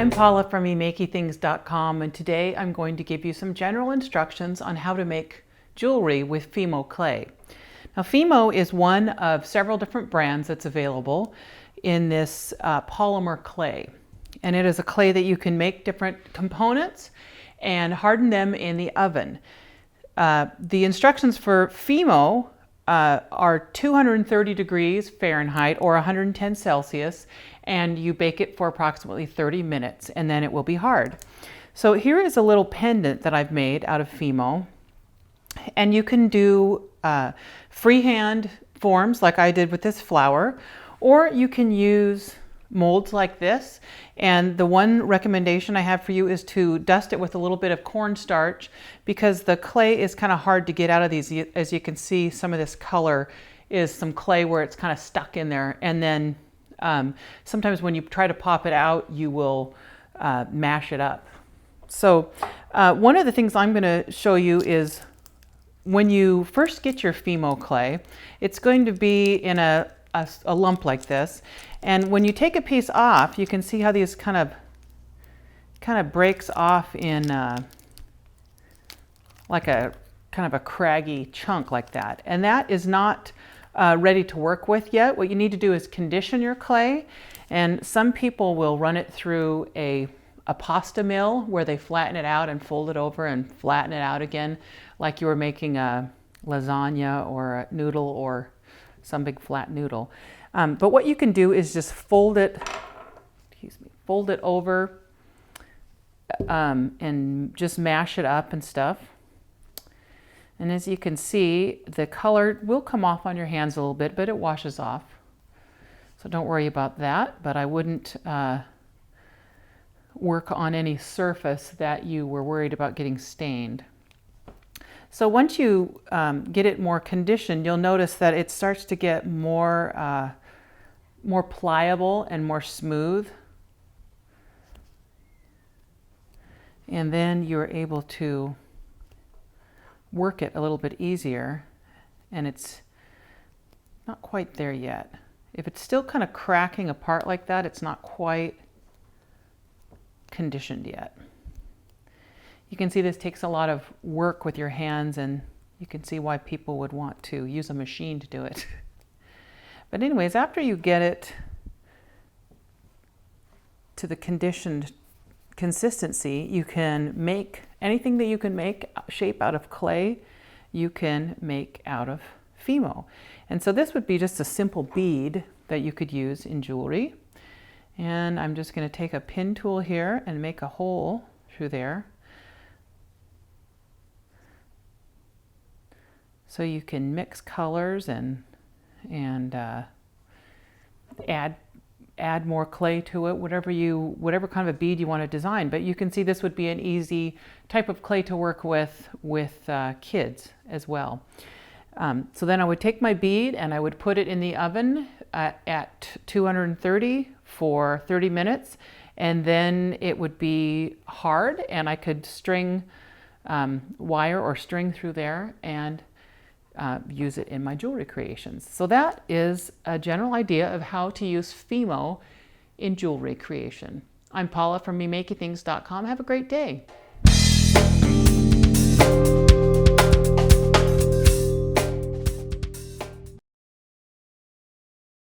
I'm Paula from emakeythings.com, and today I'm going to give you some general instructions on how to make jewelry with Fimo clay. Now, Fimo is one of several different brands that's available in this polymer clay, and it is a clay that you can make different components and harden them in the oven. The instructions for Fimo are 230 degrees Fahrenheit or 110 Celsius, and you bake it for approximately 30 minutes and then it will be hard. So here is a little pendant that I've made out of Fimo, and you can do freehand forms like I did with this flower, or you can use molds like this. And the one recommendation I have for you is to dust it with a little bit of cornstarch, because the clay is kind of hard to get out of these. As you can see, some of this color is some clay where it's kind of stuck in there, and then sometimes when you try to pop it out, you will mash it up. So one of the things I'm going to show you is when you first get your Fimo clay, it's going to be in a lump like this. And when you take a piece off, you can see how these kind of breaks off in like a kind of a craggy chunk like that. And that is not ready to work with yet. What you need to do is condition your clay. And some people will run it through a pasta mill where they flatten it out and fold it over and flatten it out again, like you were making a lasagna or a noodle or some big flat noodle. But what you can do is just fold it over and just mash it up and stuff. And as you can see, the color will come off on your hands a little bit, but it washes off. So don't worry about that, but I wouldn't work on any surface that you were worried about getting stained. So once you get it more conditioned, you'll notice that it starts to get more pliable and more smooth. And then you're able to work it a little bit easier, and it's not quite there yet. If it's still kind of cracking apart like that, it's not quite conditioned yet. You can see this takes a lot of work with your hands, and you can see why people would want to use a machine to do it. But anyways, after you get it to the conditioned consistency, you can make anything that you can make shape out of clay, you can make out of Fimo. And so this would be just a simple bead that you could use in jewelry. And I'm just going to take a pin tool here and make a hole through there. So you can mix colors and add more clay to it, whatever kind of a bead you want to design. But you can see this would be an easy type of clay to work with kids as well. So then I would take my bead and I would put it in the oven at 230 for 30 minutes, and then it would be hard, and I could string wire or string through there and use it in my jewelry creations. So that is a general idea of how to use Fimo in jewelry creation. I'm Paula from emakeythings.com. Have a great day.